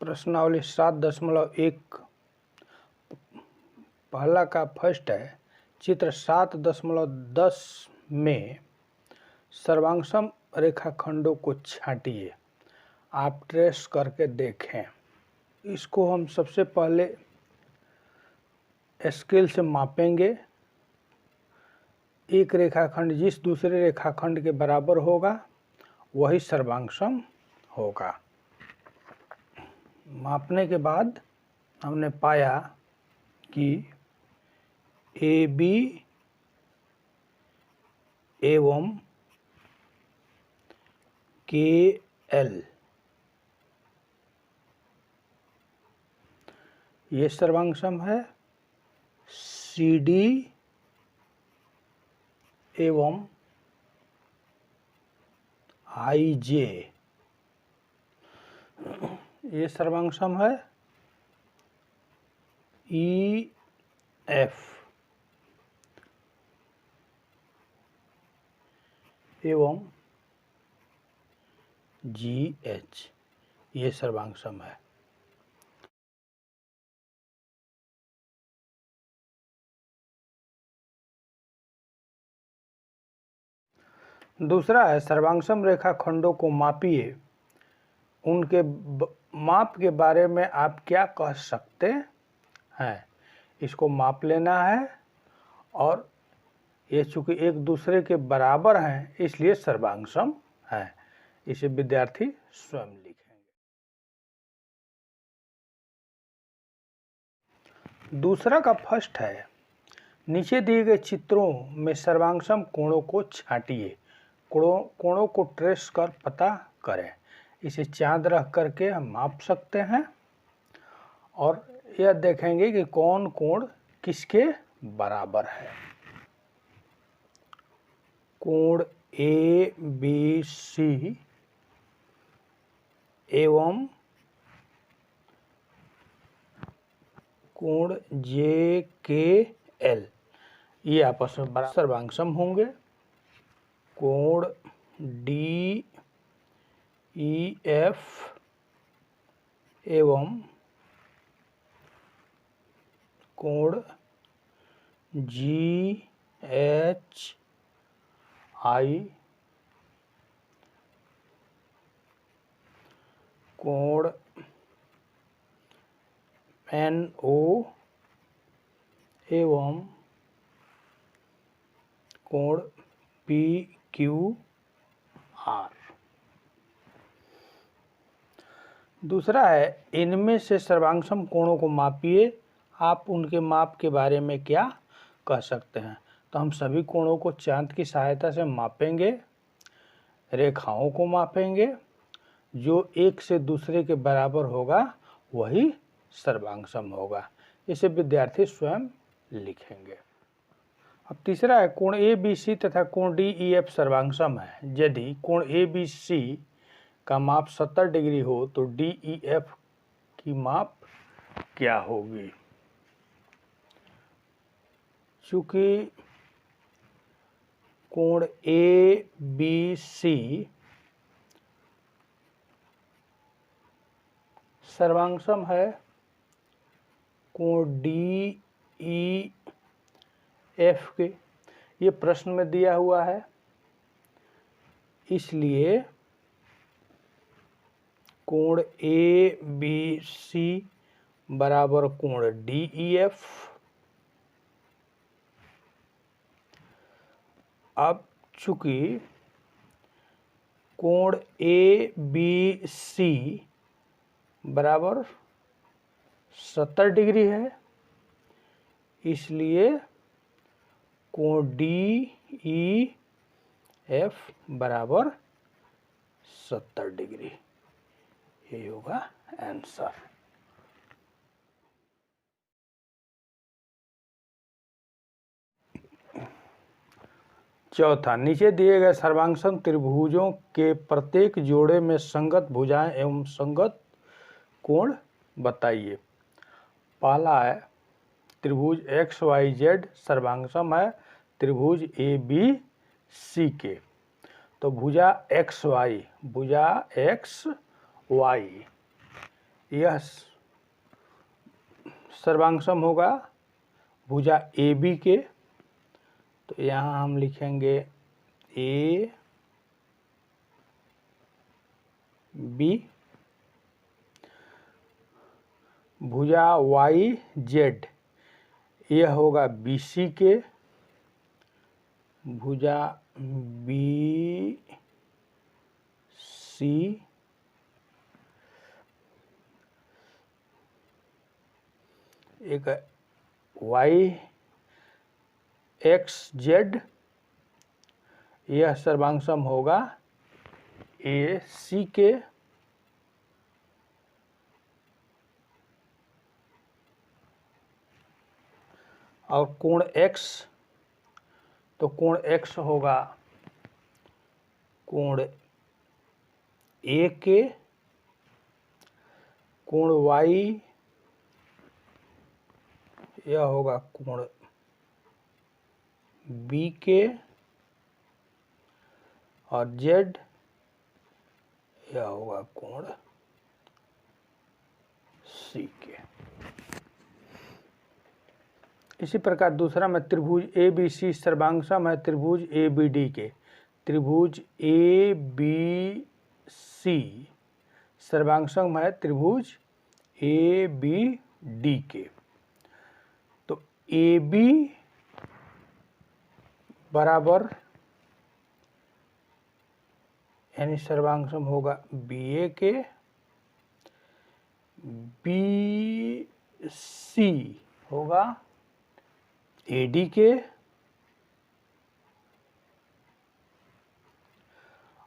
प्रश्नावली 7.1 पहला का फर्स्ट है। चित्र 7.10 में सर्वांगसम रेखाखंडों को छांटिए। आप ट्रेस करके देखें। इसको हम सबसे पहले स्केल से मापेंगे। एक रेखाखंड जिस दूसरे रेखाखंड के बराबर होगा वही सर्वांगसम होगा। मापने के बाद हमने पाया कि AB एवं KL ये सर्वांगसम है। CD एवं IJ ये सर्वांगसम है। EF एवं GH ये सर्वांगसम है। दूसरा है सर्वांगसम रेखाखंडों को मापिए। उनके माप के बारे में आप क्या कह सकते हैं। इसको माप लेना है और ये चूंकि एक दूसरे के बराबर हैं इसलिए सर्वांगसम है। इसे विद्यार्थी स्वयं लिखेंगे। दूसरा का फर्स्ट है। नीचे दिए गए चित्रों में सर्वांगसम कोणों को छांटिए। कोणों को ट्रेस कर पता करें। इसे चांद रख करके हम माप सकते हैं और यह देखेंगे कि कौन कोण किसके बराबर है। कोण ABC एवं कोण JKL ये आपस में बराबर सर्वांगसम होंगे। कोण DEF एवं कोण GHI कोण NO एवं कोण PQR। दूसरा है इनमें से सर्वांगसम कोणों को मापिए। आप उनके माप के बारे में क्या कह सकते हैं। तो हम सभी कोणों को चांद की सहायता से मापेंगे। रेखाओं को मापेंगे। जो एक से दूसरे के बराबर होगा वही सर्वांगसम होगा। इसे विद्यार्थी स्वयं लिखेंगे। अब तीसरा है कोण ABC तथा कोण DEF सर्वांगसम है। यदि कोण ABC का माप 70 डिग्री हो तो DEF की माप क्या होगी। चूंकि कोण ABC सर्वांगसम है कोण DEF के, ये प्रश्न में दिया हुआ है, इसलिए कोण ABC बराबर कोण DEF। अब चूंकि कोण ABC बराबर 70 डिग्री है इसलिए कोण DEF बराबर 70 डिग्री। ये होगा आंसर। चौथा, नीचे दिए गए सर्वांगसम त्रिभुजों के प्रत्येक जोड़े में संगत भुजाएं एवं संगत कोण बताइए। पहला है त्रिभुज XYZ सर्वांगसम है त्रिभुज ABC के। तो भुजा XY यह सर्वांग होगा भुजा ए बी के। तो यहाँ हम लिखेंगे ए बी। भुजा वाई जेड यह होगा बी सी के। भुजा बी सी एक वाई एक्स जेड यह सर्वांग होगा ए सी के। और कोण x, तो कोण x होगा कोण ए के। कोण y यह होगा कोण b के। और z यह होगा कोण c के। इसी प्रकार दूसरा में त्रिभुज ए बी सी सर्वांग है त्रिभुज ए बी डी के। त्रिभुज ए बी सी सर्वांग है त्रिभुज ए बी डी के। तो ए बी बराबर यानी सर्वांग होगा बी ए के। बी सी होगा ए डी के।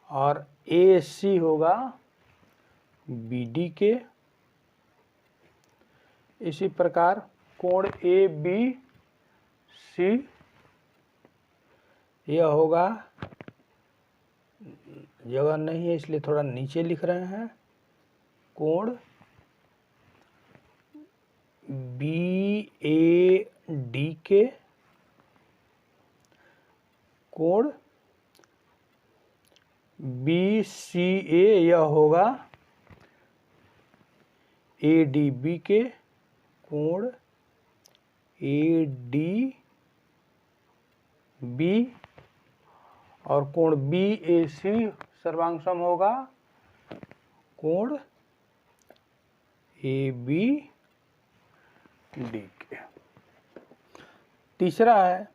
और ए सी होगा बी डी के। इसी प्रकार कोण ए बी सी यह होगा, जगह नहीं है इसलिए थोड़ा नीचे लिख रहे हैं, कोण बी ए डी के। कोण बी सी ए यह होगा ए डी बी के। कोण ए डी बी और कोण बी ए सी सर्वांग होगा कोण ए बी डी के। तीसरा है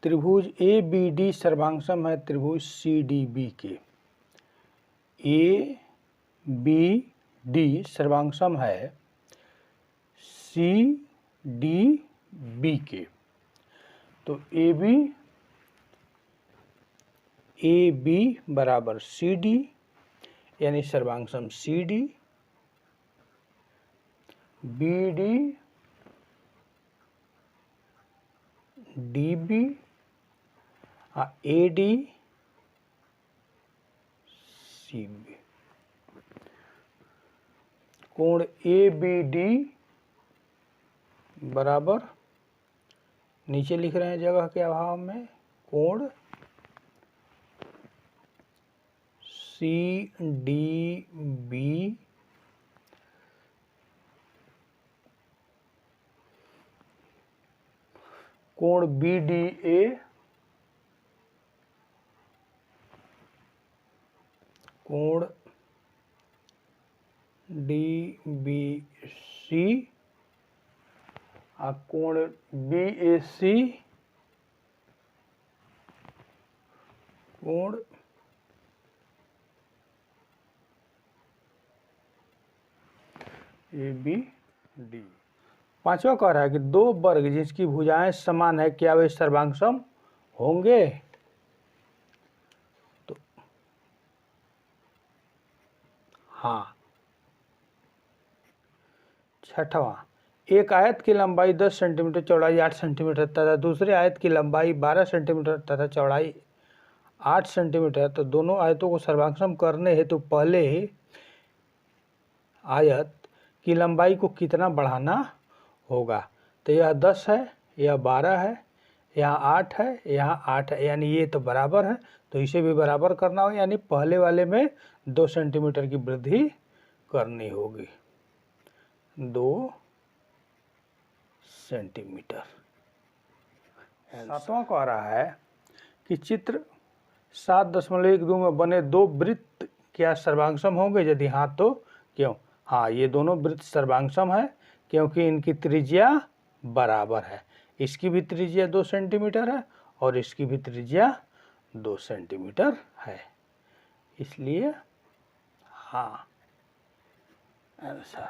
त्रिभुज ए बी डी सर्वांग है त्रिभुज सी डी बी के। ए बी डी सर्वांग है सी डी बी के। तो ए बी बराबर सी डी यानी सर्वांग C D. B D D B A D C B. कोण ए बी डी बराबर नीचे लिख रहे हैं जगह के अभाव में कोण सी डी बी कोण बी डी ए कोण डी बी सी कोण बी ए सी कोण ए बी डी। पांचवा कह रहा है कि दो वर्ग जिसकी भुजाएं समान है क्या वे सर्वांग होंगे। तो हाँ। छठवां, एक आयत की लंबाई 10 सेंटीमीटर चौड़ाई 8 सेंटीमीटर तथा दूसरे आयत की लंबाई 12 सेंटीमीटर तथा चौड़ाई 8 सेंटीमीटर। तो दोनों आयतों को सर्वांग करने हेतु पहले आयत की लंबाई को कितना बढ़ाना होगा। तो यह 10 है, यह 12 है, यहाँ 8 है, यहाँ 8 है, यानी ये तो बराबर है, तो इसे भी बराबर करना हो, यानी पहले वाले में 2 सेंटीमीटर की वृद्धि करनी होगी 2 सेंटीमीटर। 7वां कह रहा है कि चित्र 7.12 में बने 2 वृत्त क्या सर्वांगसम होंगे, यदि हाँ तो क्यों। हाँ, ये दोनों वृत्त सर्वांगसम है क्योंकि इनकी त्रिज्या बराबर है। इसकी भी त्रिज्या 2 सेंटीमीटर है और इसकी भी त्रिज्या 2 सेंटीमीटर है, इसलिए हाँ आंसर।